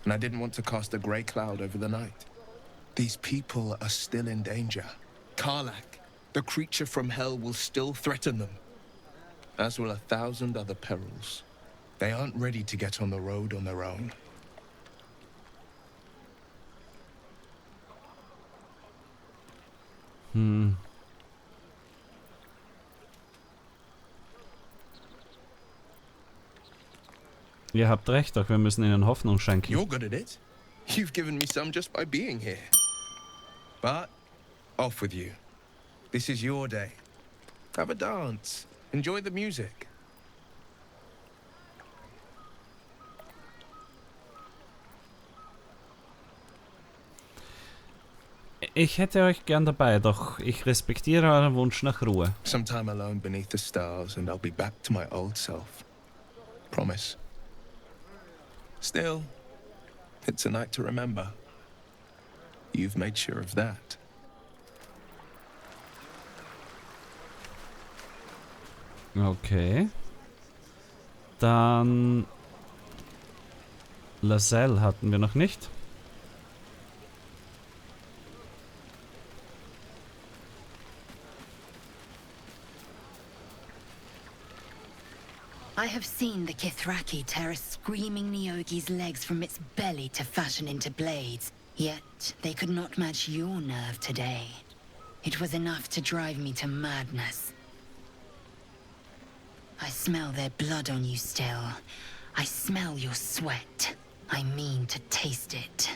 and I didn't want to cast a grey cloud over the night. These people are still in danger. Karlach, the creature from hell, will still threaten them, as will 1,000 other perils. They aren't ready to get on the road on their own. Ihr habt recht, doch wir müssen ihnen Hoffnung schenken. You're good at it. You've given me some just by being here. But off with you. This is your day. Have a dance. Enjoy the music. Ich hätte euch gern dabei, doch ich respektiere euren Wunsch nach Ruhe. Sometime alone beneath the stars and I'll be back to my old self. Promise. Still, it's a night to remember. You've made sure of that. Okay. Dann Laselle hatten wir noch nicht. I have seen the Kithraki tear a screaming Nyogi's legs from its belly to fashion into blades. Yet they could not match your nerve today. It was enough to drive me to madness. I smell their blood on you still. I smell your sweat. I mean to taste it.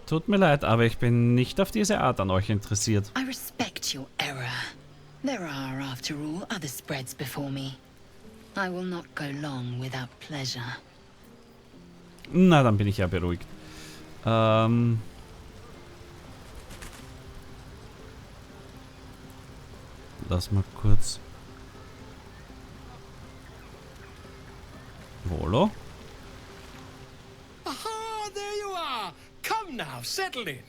Tut mir leid, aber ich bin nicht auf diese Art an euch interessiert. I respect your error. There are, after all, other spreads before me. I will not go long without pleasure. Na, dann bin ich ja beruhigt. Lass mal kurz. Volo? Aha, there you are. Come now, settle in.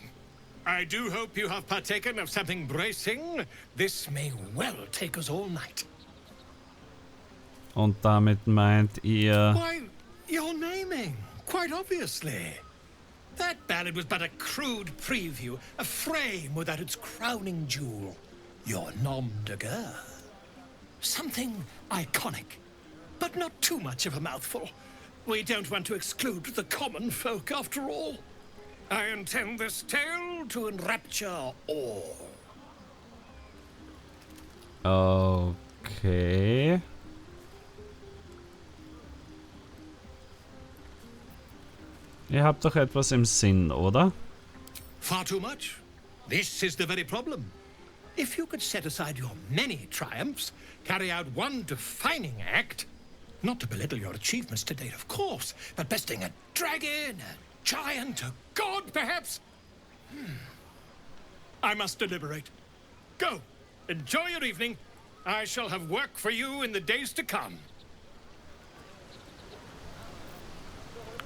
I do hope you have partaken of something bracing. This may well take us all night. Und damit meint ihr... Why, you're naming, quite obviously. That ballad was but a crude preview, a frame without its crowning jewel. Your nom de guerre. Something iconic, but not too much of a mouthful. We don't want to exclude the common folk after all. I intend this tale to enrapture all. Okay. Ihr habt doch etwas im Sinn, oder? Far too much. This is the very problem. If you could set aside your many triumphs, carry out one defining act, not to belittle your achievements to date, of course, but besting a dragon, a giant, a god, perhaps? I must deliberate. Go. Enjoy your evening. I shall have work for you in the days to come.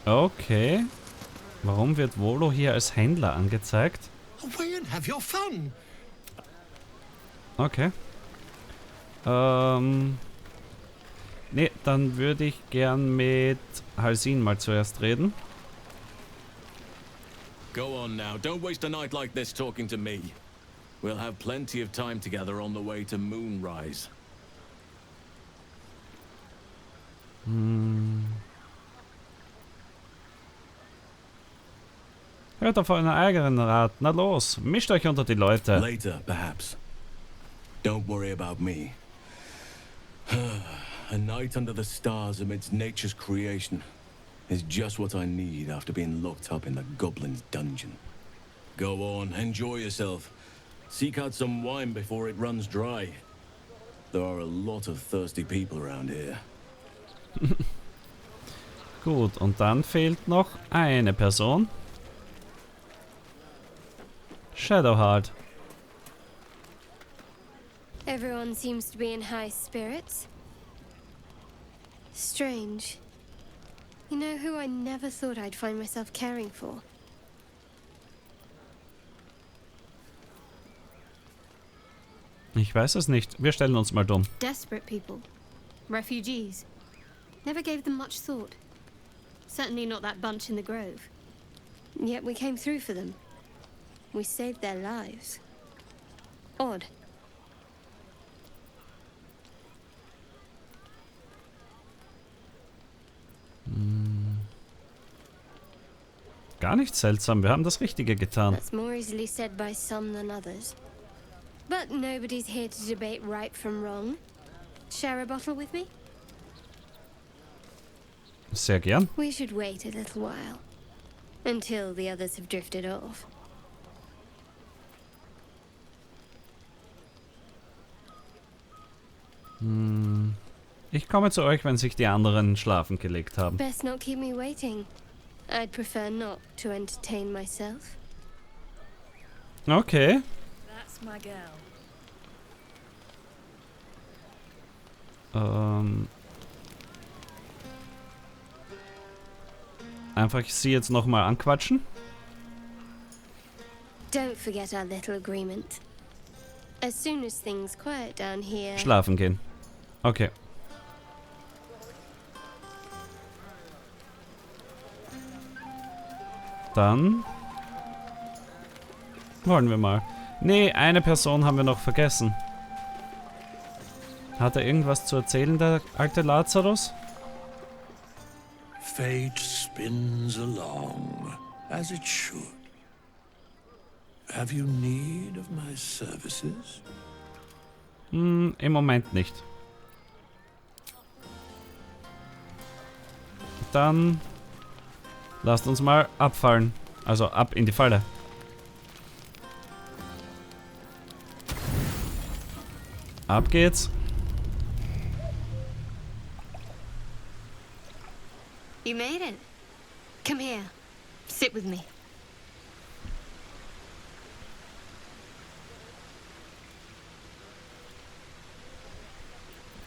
Okay. Warum wird Volo hier als Händler angezeigt? Away and have your fun. Okay. Ne, dann würde ich gern mit Halsin mal zuerst reden. Go on now, don't waste a night like this talking to me. We'll have plenty of time together on the way to Moonrise. Hört auf euren eigenen Rat. Na los, mischt euch unter die Leute. Later, perhaps. Don't worry about me. A night under the stars amidst nature's creation is just what I need after being locked up in the goblin's dungeon. Go on, enjoy yourself. Seek out some wine before it runs dry. There are a lot of thirsty people around here. Gut, und dann fehlt noch eine Person. Shadowheart. Everyone seems to be in high spirits. Strange. You know who I never thought I'd find myself caring for? Ich weiß es nicht. Wir stellen uns mal dumm. Desperate people. Refugees. Never gave them much thought. Certainly not that bunch in the grove. Yet we came through for them. We saved their lives. Odd. Gar nicht seltsam. Wir haben das Richtige getan. That's more easily said by some than others. But nobody's here to debate right from wrong. Share a bottle with me? Sehr gern. We should wait a little while. Until the others have drifted off. Ich komme zu euch, wenn sich die anderen schlafen gelegt haben. Best not keep me waiting. I'd prefer not to entertain myself. Okay. That's my girl. Einfach sie jetzt nochmal anquatschen. Don't forget our little agreement. As soon as things quiet down here. Schlafen gehen. Okay. Dann wollen wir mal. Nee, eine Person haben wir noch vergessen. Hat er irgendwas zu erzählen, der alte Lazarus? Fate spins along, as it should. Have you need of my services? Im Moment nicht. Dann lasst uns mal abfallen. Also ab in die Falle. Ab geht's. You made it. Come here. Sit with me.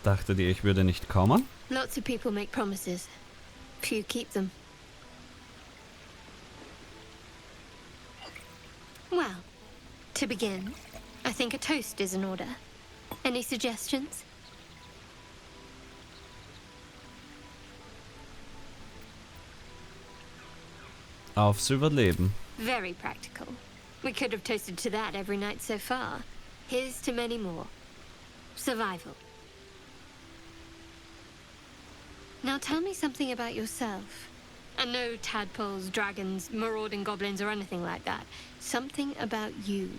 Dachtet ihr, ich würde nicht kommen? Lots of people make promises. Few keep them. Well, to begin, I think a toast is in order. Any suggestions? Aufs Überleben. Very practical. We could have toasted to that every night so far. Here's to many more. Survival. Now tell me something about yourself. And no tadpoles, dragons, marauding goblins or anything like that. Something about you.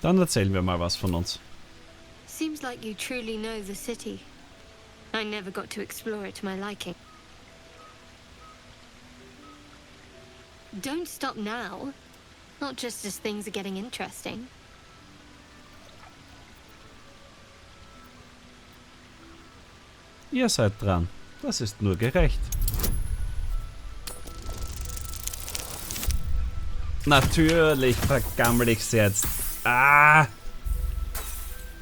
Dann erzählen wir mal was von uns. Seems like you truly know the city. I never got to explore it to my liking. Don't stop now. Not just as things are getting interesting. Ihr seid dran. Das ist nur gerecht. Natürlich vergammel ich's jetzt. Ah!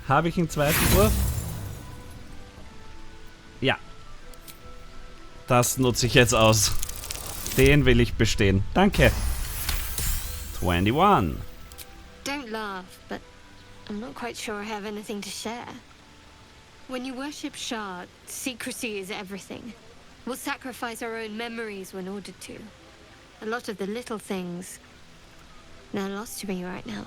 Habe ich einen zweiten Wurf? Ja. Das nutze ich jetzt aus. Den will ich bestehen. Danke. 21. Don't laugh, but I'm not quite sure I have anything to share. When you worship Shard, secrecy is everything. We'll sacrifice our own memories when ordered to. A lot of the little things, they're lost to me right now.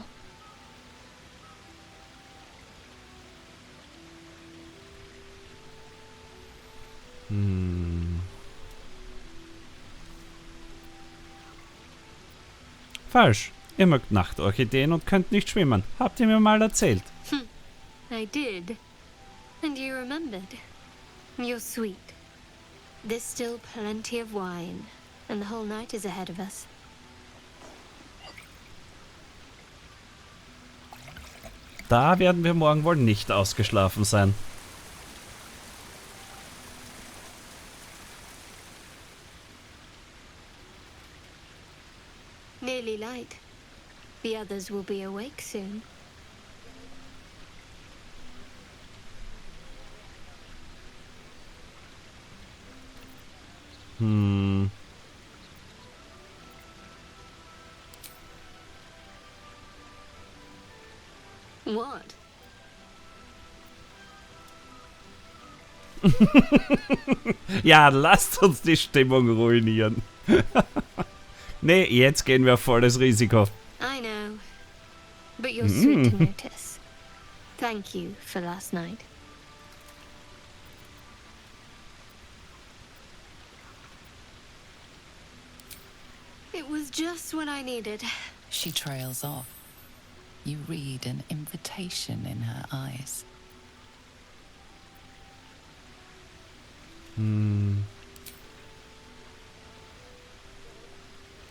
Falsch. Ihr mögt Nachtorchideen und könnt nicht schwimmen. Habt ihr mir mal erzählt. I did. And you remembered. You're sweet. There's still plenty of wine, and the whole night is ahead of us. Da werden wir morgen wohl nicht ausgeschlafen sein. Nearly light. The others will be awake soon. What? Ja, lasst uns die Stimmung ruinieren. Nee, jetzt gehen wir auf volles Risiko. I know. But you're sweet to notice. Thank you for last night. It was just what I needed. She trails off. You read an invitation in her eyes.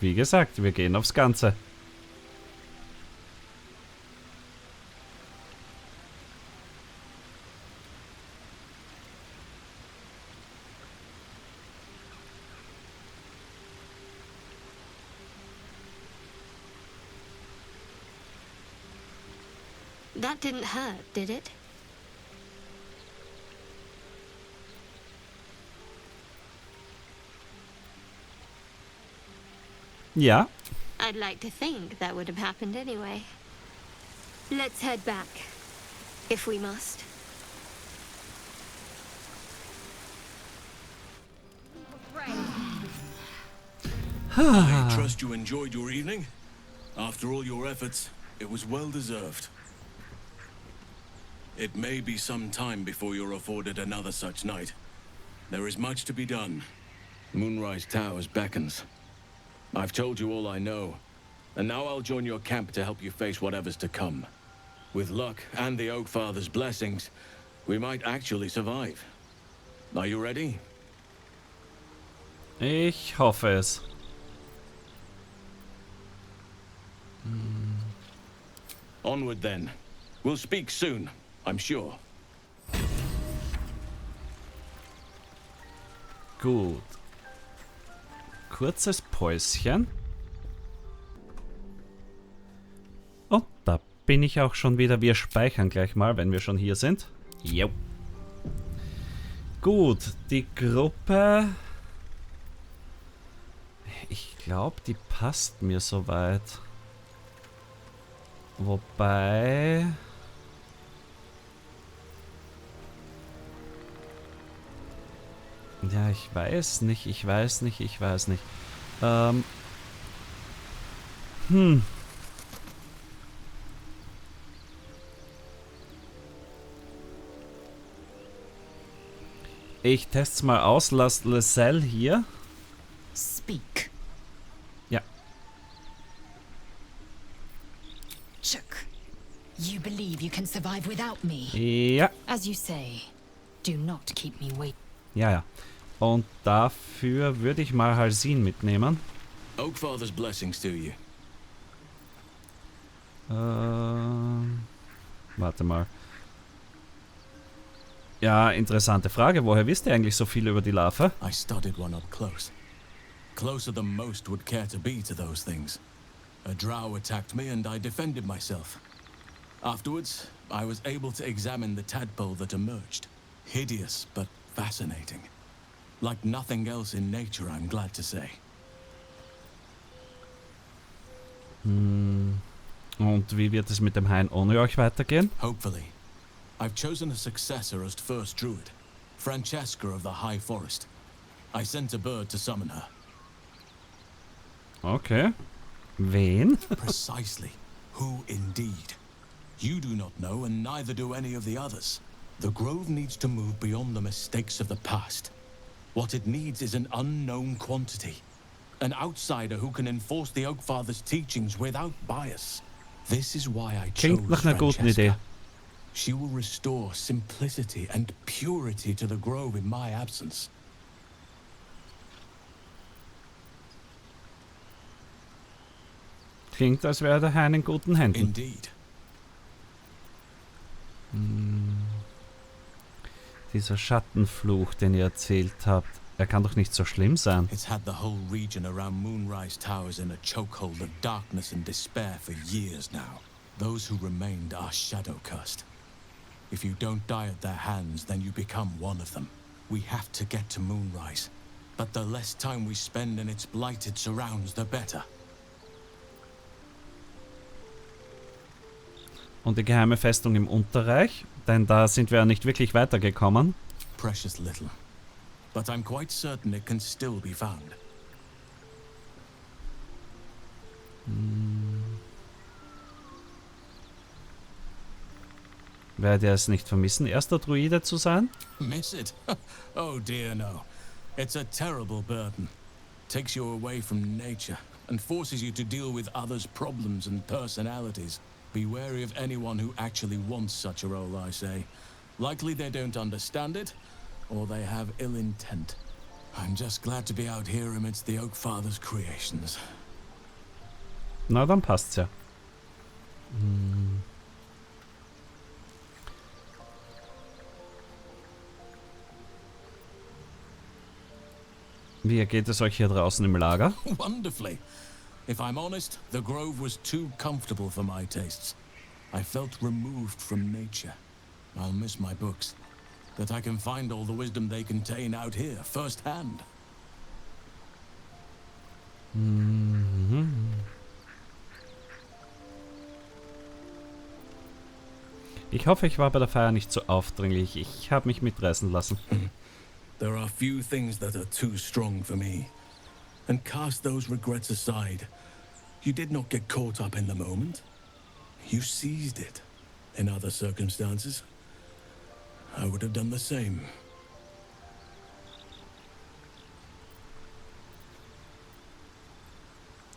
Wie gesagt, wir gehen aufs Ganze. That didn't hurt, did it? Ja. I'd like to think that would have happened anyway. Let's head back, if we must. I trust you enjoyed your evening. After all your efforts, it was well deserved. It may be some time before you're afforded another such night. There is much to be done. Moonrise Towers beckons. I've told you all I know, and now I'll join your camp to help you face whatever's to come. With luck and the Oak Father's blessings, we might actually survive. Are you ready? Ich hoffe es. Onward then. We'll speak soon, I'm sure. Gut. Kurzes Päuschen. Und da bin ich auch schon wieder. Wir speichern gleich mal, wenn wir schon hier sind. Jo. Gut, die Gruppe. Ich glaube, die passt mir soweit. Wobei... Ja, ich weiß nicht. Ich teste mal aus. Lass Lysel hier. Speak. Ja. Chuck, you believe you can survive without me? Ja. As you say, do not keep me waiting. Ja. Und dafür würde ich mal Halsin mitnehmen. Oak Father's blessings to you. Warte mal. Ja, interessante Frage. Woher wisst ihr eigentlich so viel über die Larve? I studied one up close. Closer than most would care to be to those things. A drow attacked me and I defended myself. Afterwards, I was able to examine the tadpole that emerged. Hideous, but fascinating. Like nothing else in nature, I'm glad to say. Und wie wird es mit dem Hain ohne euch weitergehen? Hopefully. I've chosen a successor as first druid, Francesca of the High Forest. I sent a bird to summon her. Okay. Wen? Precisely. Who indeed? You do not know, and neither do any of the others. The Grove needs to move beyond the mistakes of the past. What it needs is an unknown quantity. An outsider who can enforce the Oak Father's teachings without bias. This is why I chose Klingt nach einer guten Idee. Francesca. She will restore simplicity and purity to the Grove in my absence. Klingt, als wäre der Hain in guten Händen. Indeed. Dieser Schattenfluch, den ihr erzählt habt, er kann doch nicht so schlimm sein. It's had the whole region around Moonrise Towers in a chokehold of darkness and despair for years now. Those who remained are shadow-cursed. If you don't die at their hands, then you become one of them. We have to get to Moonrise. but the less time we spend in its blighted surrounds, the better. Und die geheime Festung im Unterreich, denn da sind wir ja nicht wirklich weitergekommen. Precious little. But I'm quite certain it can still be found. Werdet ihr es nicht vermissen, erster Druide zu sein? Miss it? Oh dear no. It's a terrible burden. Takes you away from nature and forces you to deal with others' problems and personalities. Be wary of anyone who actually wants such a role, I say. Likely they don't understand it, or they have ill intent. I'm just glad to be out here amidst the Oak Father's creations. Na, dann passt's ja. Wie geht es euch hier draußen im Lager? Wonderfully. If I'm honest, the grove was too comfortable for my tastes. I felt removed from nature. I'll miss my books. That I can find all the wisdom they contain out here, firsthand. Ich hoffe, ich war bei der Feier nicht so aufdringlich. Ich habe mich mitreißen lassen. There are few things that are too strong for me. And cast those regrets aside. You did not get caught up in the moment. You seized it. In other circumstances, I would have done the same.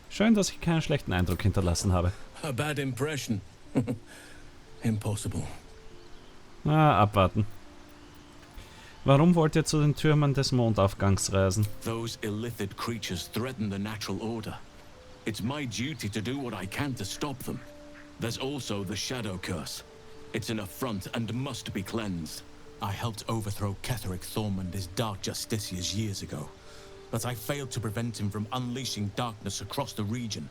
Schön, dass ich keinen schlechten Eindruck hinterlassen habe. A bad impression. Impossible. Abwarten. Warum wollt ihr zu den Türmen des Mondaufgangs reisen? Those illithid creatures threaten the natural order. It's my duty to do what I can to stop them. There's also the shadow curse. It's an affront and must be cleansed. I helped overthrow Ketheric Thorm and his dark justiciars years ago, but I failed to prevent him from unleashing darkness across the region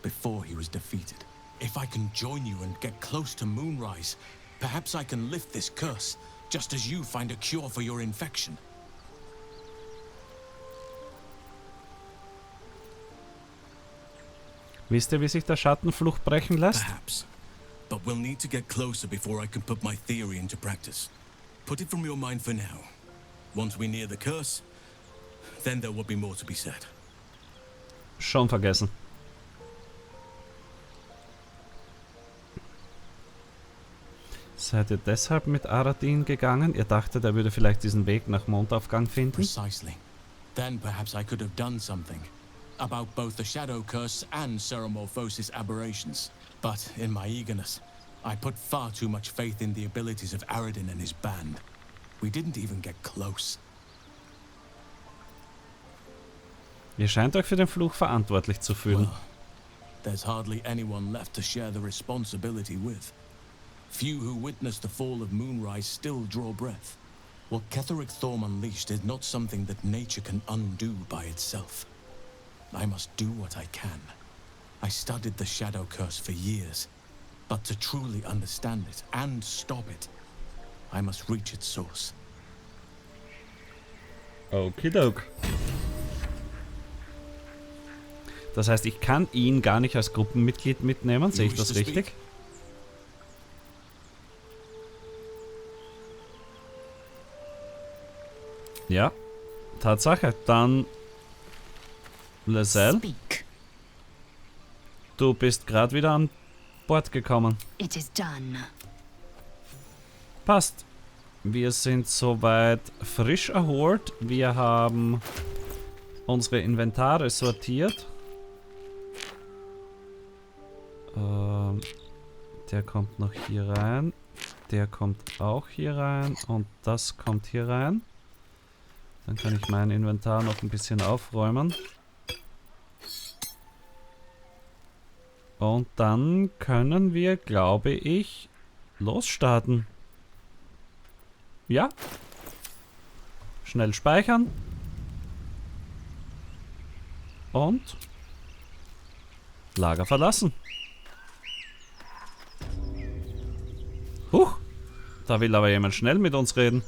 before he was defeated. If I can join you and get close to Moonrise, perhaps I can lift this curse, just as you find a cure for your infection. Wisst ihr, wie sich der Schattenfluch brechen lässt? Perhaps. But we'll need to get closer before I can put my theory into practice. Put it from your mind for now. Once we near the curse, then there will be more to be said. Schon vergessen. Seid ihr deshalb mit Aradin gegangen? Ihr dachtet, er würde vielleicht diesen Weg nach Mondaufgang finden? Precisely. Then perhaps I could have done something about both the shadow curse and Ceramorphosis aberrations. But in my eagerness, I put far too much faith in the abilities of Aradin and his band. We didn't even get close. Ihr scheint euch für den Fluch verantwortlich zu fühlen. Well, there's hardly anyone left to share the responsibility with. Few who witnessed the fall of Moonrise still draw breath. What Ketheric Thorm unleashed is not something that nature can undo by itself. I must do what I can. I studied the Shadow Curse for years, but to truly understand it and stop it, I must reach its source. Okidok. Das heißt, ich kann ihn gar nicht als Gruppenmitglied mitnehmen, sehe ich das richtig? Ja, Tatsache. Dann Lysel, du bist gerade wieder an Bord gekommen. It is done. Passt. Wir sind soweit frisch erholt. Wir haben unsere Inventare sortiert. Der kommt noch hier rein. Der kommt auch hier rein. Und das kommt hier rein. Dann kann ich mein Inventar noch ein bisschen aufräumen. Und dann können wir, glaube ich, losstarten. Ja. Schnell speichern. Und Lager verlassen. Huch. Da will aber jemand schnell mit uns reden.